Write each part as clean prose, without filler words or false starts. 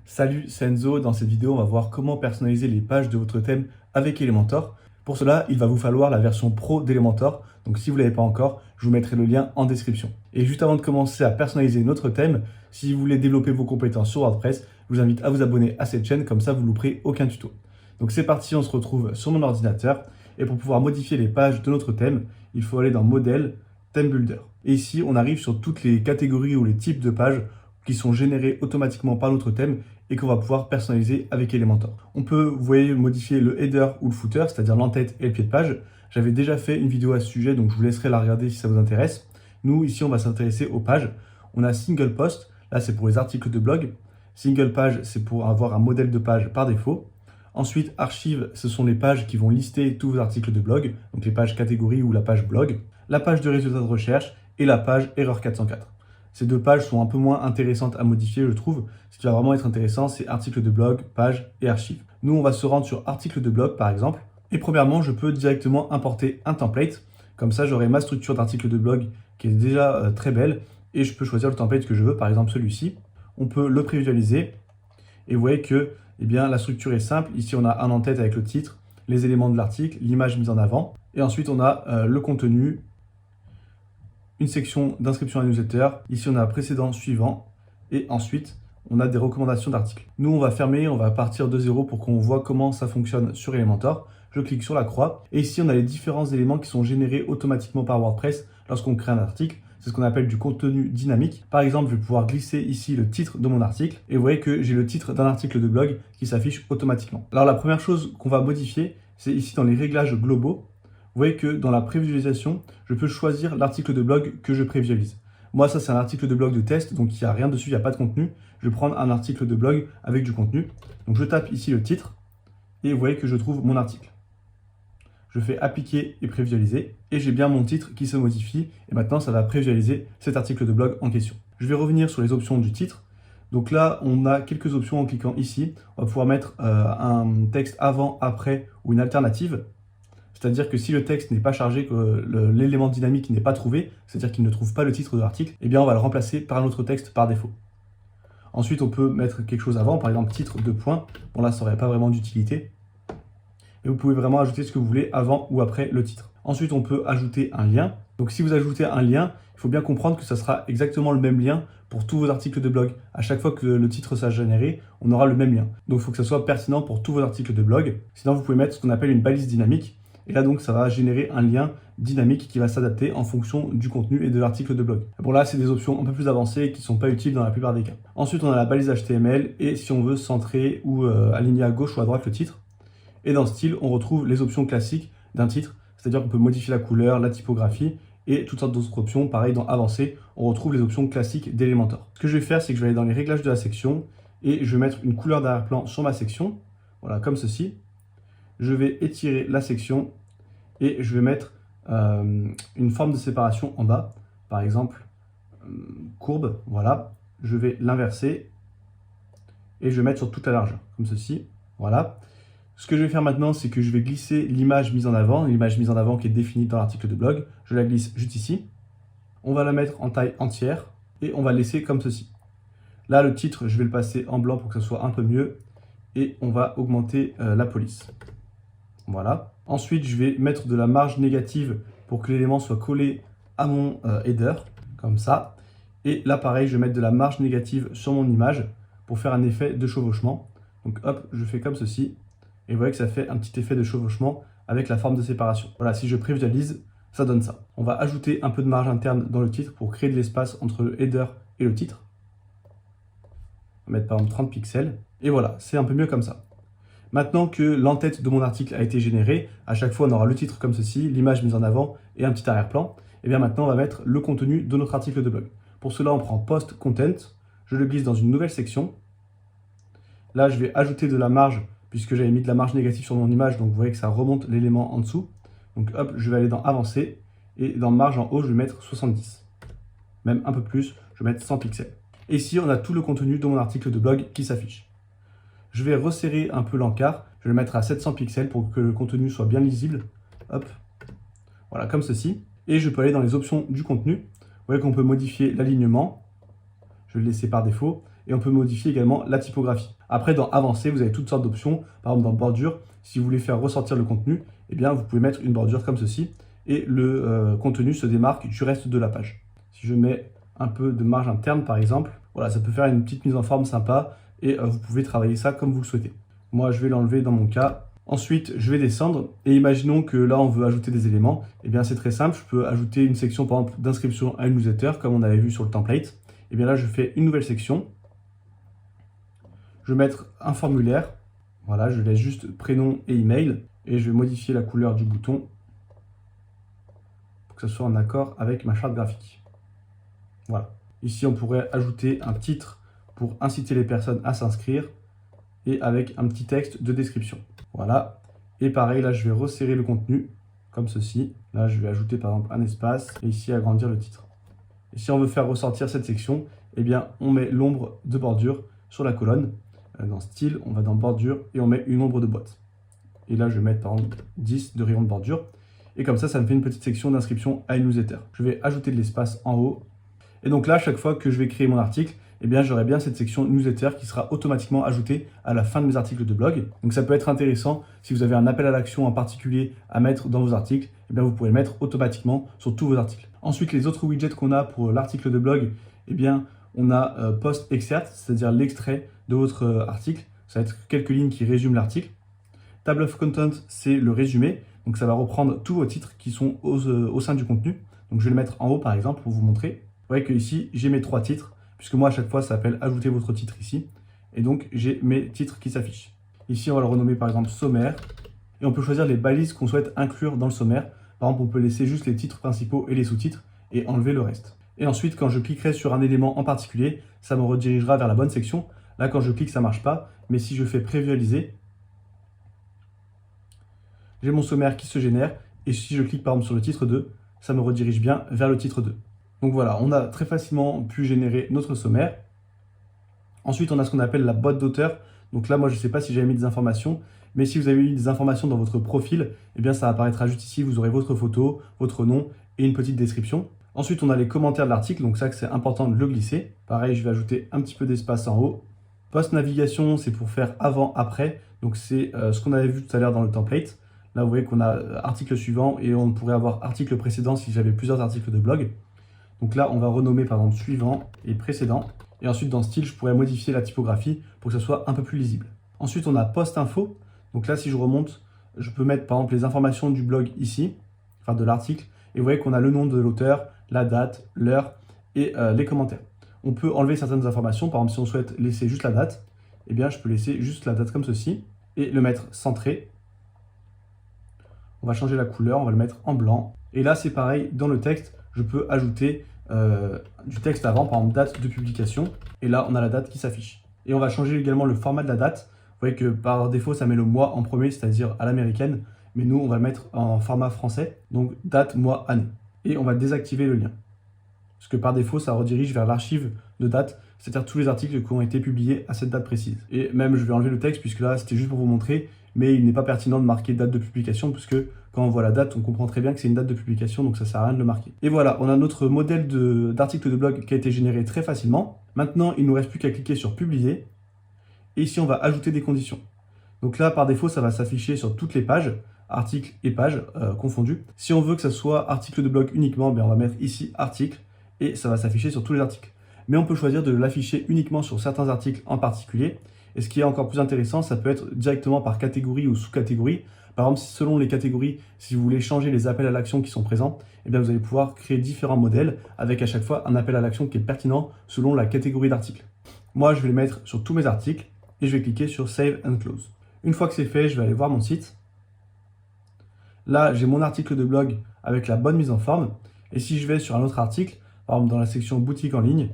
Salut, c'est Enzo. Dans cette vidéo, on va voir comment personnaliser les pages de votre thème avec Elementor. Pour cela, il va vous falloir la version pro d'Elementor. Donc si vous ne l'avez pas encore, je vous mettrai le lien en description. Et juste avant de commencer à personnaliser notre thème, si vous voulez développer vos compétences sur WordPress, je vous invite à vous abonner à cette chaîne, comme ça vous ne louperez aucun tuto. Donc c'est parti, on se retrouve sur mon ordinateur. Et pour pouvoir modifier les pages de notre thème, il faut aller dans Modèle, Theme Builder. Et ici, on arrive sur toutes les catégories ou les types de pages qui sont générés automatiquement par notre thème et qu'on va pouvoir personnaliser avec Elementor. On peut, vous voyez, modifier le header ou le footer, c'est-à-dire l'entête et le pied de page. J'avais déjà fait une vidéo à ce sujet, donc je vous laisserai la regarder si ça vous intéresse. Nous, ici, on va s'intéresser aux pages. On a Single Post, là c'est pour les articles de blog. Single Page, c'est pour avoir un modèle de page par défaut. Ensuite, Archive, ce sont les pages qui vont lister tous vos articles de blog, donc les pages catégories ou la page blog. La page de résultats de recherche et la page Erreur 404. Ces deux pages sont un peu moins intéressantes à modifier, je trouve. Ce qui va vraiment être intéressant, c'est article de blog, page et archive. Nous, on va se rendre sur article de blog, par exemple. Et premièrement, je peux directement importer un template. Comme ça, j'aurai ma structure d'article de blog qui est déjà très belle. Et je peux choisir le template que je veux, par exemple celui-ci. On peut le prévisualiser. Et vous voyez que la structure est simple. Ici, on a un en-tête avec le titre, les éléments de l'article, l'image mise en avant. Et ensuite, on a le contenu, une section d'inscription à la newsletter. Ici, on a précédent, suivant. Et ensuite, on a des recommandations d'articles. Nous, on va fermer, on va partir de zéro pour qu'on voit comment ça fonctionne sur Elementor. Je clique sur la croix. Et ici, on a les différents éléments qui sont générés automatiquement par WordPress lorsqu'on crée un article. C'est ce qu'on appelle du contenu dynamique. Par exemple, je vais pouvoir glisser ici le titre de mon article. Et vous voyez que j'ai le titre d'un article de blog qui s'affiche automatiquement. Alors, la première chose qu'on va modifier, c'est ici dans les réglages globaux. Vous voyez que dans la prévisualisation, je peux choisir l'article de blog que je prévisualise. Moi, ça, c'est un article de blog de test, donc il n'y a rien dessus, il n'y a pas de contenu. Je vais prendre un article de blog avec du contenu. Donc, je tape ici le titre et vous voyez que je trouve mon article. Je fais appliquer et prévisualiser et j'ai bien mon titre qui se modifie. Et maintenant, ça va prévisualiser cet article de blog en question. Je vais revenir sur les options du titre. Donc là, on a quelques options en cliquant ici. On va pouvoir mettre un texte avant, après ou une alternative. C'est-à-dire que si le texte n'est pas chargé, que l'élément dynamique n'est pas trouvé, c'est-à-dire qu'il ne trouve pas le titre de l'article, eh bien on va le remplacer par un autre texte par défaut. Ensuite, on peut mettre quelque chose avant, par exemple titre de point. Bon là, ça n'aurait pas vraiment d'utilité. Et vous pouvez vraiment ajouter ce que vous voulez avant ou après le titre. Ensuite, on peut ajouter un lien. Donc si vous ajoutez un lien, il faut bien comprendre que ça sera exactement le même lien pour tous vos articles de blog. À chaque fois que le titre sera généré, on aura le même lien. Donc il faut que ça soit pertinent pour tous vos articles de blog. Sinon, vous pouvez mettre ce qu'on appelle une balise dynamique. Et là, donc, ça va générer un lien dynamique qui va s'adapter en fonction du contenu et de l'article de blog. Bon, là, c'est des options un peu plus avancées et qui ne sont pas utiles dans la plupart des cas. Ensuite, on a la balise HTML et si on veut centrer ou aligner à gauche ou à droite le titre. Et dans Style, on retrouve les options classiques d'un titre, c'est-à-dire qu'on peut modifier la couleur, la typographie et toutes sortes d'autres options. Pareil, dans Avancé, on retrouve les options classiques d'Elementor. Ce que je vais faire, c'est que je vais aller dans les réglages de la section et je vais mettre une couleur d'arrière-plan sur ma section. Voilà, comme ceci. Je vais étirer la section et je vais mettre une forme de séparation en bas, par exemple courbe, voilà. Je vais l'inverser et je vais mettre sur toute la largeur, comme ceci, voilà. Ce que je vais faire maintenant, c'est que je vais glisser l'image mise en avant qui est définie dans l'article de blog, je la glisse juste ici. On va la mettre en taille entière et on va la laisser comme ceci. Là, le titre, je vais le passer en blanc pour que ce soit un peu mieux et on va augmenter la police. Voilà. Ensuite, je vais mettre de la marge négative pour que l'élément soit collé à mon header, comme ça. Et là, pareil, je vais mettre de la marge négative sur mon image pour faire un effet de chevauchement. Donc hop, je fais comme ceci. Et vous voyez que ça fait un petit effet de chevauchement avec la forme de séparation. Voilà, si je prévisualise, ça donne ça. On va ajouter un peu de marge interne dans le titre pour créer de l'espace entre le header et le titre. On va mettre par exemple 30 pixels. Et voilà, c'est un peu mieux comme ça. Maintenant que l'entête de mon article a été générée, à chaque fois on aura le titre comme ceci, l'image mise en avant et un petit arrière-plan. Et bien maintenant on va mettre le contenu de notre article de blog. Pour cela on prend Post Content, je le glisse dans une nouvelle section. Là je vais ajouter de la marge puisque j'avais mis de la marge négative sur mon image, donc vous voyez que ça remonte l'élément en dessous. Donc hop, je vais aller dans Avancer et dans Marge en haut je vais mettre 70. Même un peu plus, je vais mettre 100 pixels. Et ici on a tout le contenu de mon article de blog qui s'affiche. Je vais resserrer un peu l'encart, je vais le mettre à 700 pixels pour que le contenu soit bien lisible. Hop, voilà, comme ceci. Et je peux aller dans les options du contenu. Vous voyez qu'on peut modifier l'alignement. Je vais le laisser par défaut. et on peut modifier également la typographie. Après, dans Avancer, vous avez toutes sortes d'options. Par exemple, dans Bordure, si vous voulez faire ressortir le contenu, eh bien, vous pouvez mettre une bordure comme ceci et le contenu se démarque du reste de la page. Si je mets un peu de marge interne, par exemple, voilà, ça peut faire une petite mise en forme sympa et vous pouvez travailler ça comme vous le souhaitez. Moi, je vais l'enlever dans mon cas. Ensuite, je vais descendre et imaginons que là, on veut ajouter des éléments. Eh bien, c'est très simple. Je peux ajouter une section, par exemple, d'inscription à une newsletter, comme on avait vu sur le template. Eh bien là, je fais une nouvelle section. Je vais mettre un formulaire. Voilà, je laisse juste prénom et email. Et je vais modifier la couleur du bouton pour que ça soit en accord avec ma charte graphique. Voilà. Ici, on pourrait ajouter un titre pour inciter les personnes à s'inscrire et avec un petit texte de description. Voilà. Et pareil, là, je vais resserrer le contenu comme ceci. Là, je vais ajouter par exemple un espace et ici agrandir le titre. Et si on veut faire ressortir cette section, eh bien, on met l'ombre de bordure sur la colonne. Dans Style, on va dans Bordure et on met une ombre de boîte. Et là, je vais mettre par exemple 10 de rayon de bordure. Et comme ça me fait une petite section d'inscription à une newsletter. Je vais ajouter de l'espace en haut. Et donc là, à chaque fois que je vais créer mon article, eh bien, j'aurai bien cette section newsletter qui sera automatiquement ajoutée à la fin de mes articles de blog. Donc ça peut être intéressant si vous avez un appel à l'action en particulier à mettre dans vos articles, eh bien, vous pouvez le mettre automatiquement sur tous vos articles. Ensuite, les autres widgets qu'on a pour l'article de blog, eh bien, on a Post Excerpt, c'est-à-dire l'extrait de votre article. Ça va être quelques lignes qui résument l'article. Table of Content, c'est le résumé. Donc ça va reprendre tous vos titres qui sont au sein du contenu. Donc je vais le mettre en haut par exemple pour vous montrer. Vous voyez que ici, j'ai mes 3 titres, puisque moi à chaque fois ça s'appelle ajouter votre titre ici. Et donc j'ai mes titres qui s'affichent. Ici, on va le renommer par exemple sommaire. Et on peut choisir les balises qu'on souhaite inclure dans le sommaire. Par exemple, on peut laisser juste les titres principaux et les sous-titres et enlever le reste. Et ensuite, quand je cliquerai sur un élément en particulier, ça me redirigera vers la bonne section. Là, quand je clique, ça ne marche pas. Mais si je fais prévisualiser, j'ai mon sommaire qui se génère. Et si je clique par exemple sur le titre 2, ça me redirige bien vers le titre 2. Donc voilà, on a très facilement pu générer notre sommaire. Ensuite, on a ce qu'on appelle la boîte d'auteur. Donc là, moi, je ne sais pas si j'avais mis des informations, mais si vous avez eu des informations dans votre profil, eh bien, ça apparaîtra juste ici. Vous aurez votre photo, votre nom et une petite description. Ensuite, on a les commentaires de l'article. Donc ça, c'est important de le glisser. Pareil, je vais ajouter un petit peu d'espace en haut. Post-navigation, c'est pour faire avant-après. Donc c'est ce qu'on avait vu tout à l'heure dans le template. Là, vous voyez qu'on a article suivant et on pourrait avoir article précédent si j'avais plusieurs articles de blog. Donc là, on va renommer par exemple suivant et précédent. Et ensuite, dans Style, je pourrais modifier la typographie pour que ce soit un peu plus lisible. Ensuite, on a Post Info. Donc là, si je remonte, je peux mettre par exemple les informations du blog ici, enfin de l'article. Et vous voyez qu'on a le nom de l'auteur, la date, l'heure et les commentaires. On peut enlever certaines informations. Par exemple, si on souhaite laisser juste la date, eh bien, je peux laisser juste la date comme ceci et le mettre centré. On va changer la couleur, on va le mettre en blanc. Et là, c'est pareil, dans le texte, je peux ajouter du texte avant, par exemple date de publication. Et là, on a la date qui s'affiche. Et on va changer également le format de la date. Vous voyez que par défaut, ça met le mois en premier, c'est-à-dire à l'américaine. Mais nous, on va le mettre en format français, donc date, mois, année. Et on va désactiver le lien. Parce que par défaut, ça redirige vers l'archive de date, c'est-à-dire tous les articles qui ont été publiés à cette date précise. Et même, je vais enlever le texte, puisque là, c'était juste pour vous montrer, mais il n'est pas pertinent de marquer date de publication, puisque quand on voit la date, on comprend très bien que c'est une date de publication, donc ça ne sert à rien de le marquer. Et voilà, on a notre modèle d'article de blog qui a été généré très facilement. Maintenant, il ne nous reste plus qu'à cliquer sur Publier. Et ici, on va ajouter des conditions. Donc là, par défaut, ça va s'afficher sur toutes les pages, articles et pages confondus. Si on veut que ça soit article de blog uniquement, on va mettre ici Article, et ça va s'afficher sur tous les articles. Mais on peut choisir de l'afficher uniquement sur certains articles en particulier. Et ce qui est encore plus intéressant, ça peut être directement par catégorie ou sous-catégorie. Par exemple, selon les catégories, si vous voulez changer les appels à l'action qui sont présents, eh bien vous allez pouvoir créer différents modèles avec à chaque fois un appel à l'action qui est pertinent selon la catégorie d'article. Moi, je vais les mettre sur tous mes articles et je vais cliquer sur Save and Close. Une fois que c'est fait, je vais aller voir mon site. Là, j'ai mon article de blog avec la bonne mise en forme. Et si je vais sur un autre article, par exemple dans la section boutique en ligne,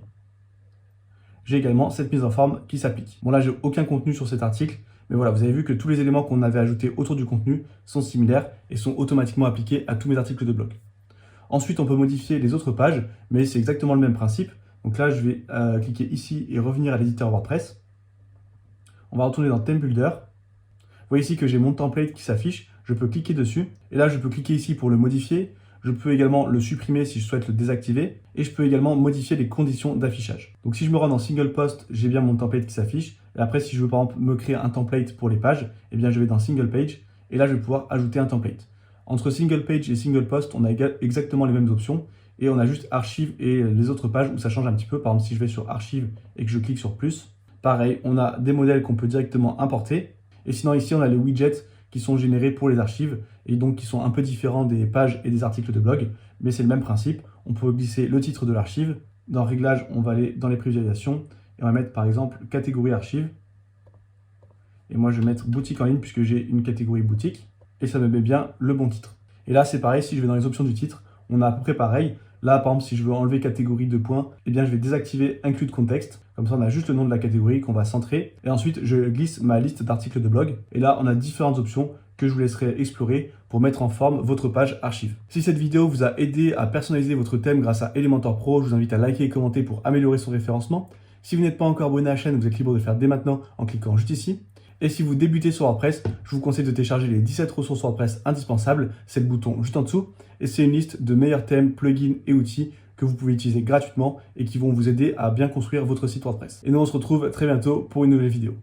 j'ai également cette mise en forme qui s'applique. Bon là, j'ai aucun contenu sur cet article, mais voilà, vous avez vu que tous les éléments qu'on avait ajoutés autour du contenu sont similaires et sont automatiquement appliqués à tous mes articles de blog. Ensuite, on peut modifier les autres pages, mais c'est exactement le même principe. Donc là, je vais cliquer ici et revenir à l'éditeur WordPress. On va retourner dans Theme Builder. Vous voyez ici que j'ai mon template qui s'affiche. Je peux cliquer dessus. Et là, je peux cliquer ici pour le modifier. Je peux également le supprimer si je souhaite le désactiver et je peux également modifier les conditions d'affichage. Donc si je me rends dans Single Post, j'ai bien mon template qui s'affiche. Et après, si je veux par exemple me créer un template pour les pages, eh bien je vais dans Single Page et là je vais pouvoir ajouter un template. Entre Single Page et Single Post, on a exactement les mêmes options et on a juste Archive et les autres pages où ça change un petit peu. Par exemple, si je vais sur Archive et que je clique sur plus, pareil, on a des modèles qu'on peut directement importer. Et sinon ici, on a les widgets qui sont générés pour les archives et donc qui sont un peu différents des pages et des articles de blog, mais c'est le même principe. On peut glisser le titre de l'archive. Dans Réglages, on va aller dans les prévisualisations et on va mettre par exemple catégorie archive. Et moi, je vais mettre boutique en ligne puisque j'ai une catégorie boutique et ça me met bien le bon titre. Et là, c'est pareil, si je vais dans les options du titre, on a à peu près pareil. Là, par exemple, si je veux enlever catégorie de points, eh bien, je vais désactiver include contexte. Comme ça, on a juste le nom de la catégorie qu'on va centrer. Et ensuite, je glisse ma liste d'articles de blog. Et là, on a différentes options que je vous laisserai explorer pour mettre en forme votre page archive. Si cette vidéo vous a aidé à personnaliser votre thème grâce à Elementor Pro, je vous invite à liker et commenter pour améliorer son référencement. Si vous n'êtes pas encore abonné à la chaîne, vous êtes libre de le faire dès maintenant en cliquant juste ici. Et si vous débutez sur WordPress, je vous conseille de télécharger les 17 ressources WordPress indispensables, c'est le bouton juste en dessous. Et c'est une liste de meilleurs thèmes, plugins et outils que vous pouvez utiliser gratuitement et qui vont vous aider à bien construire votre site WordPress. Et nous, on se retrouve très bientôt pour une nouvelle vidéo.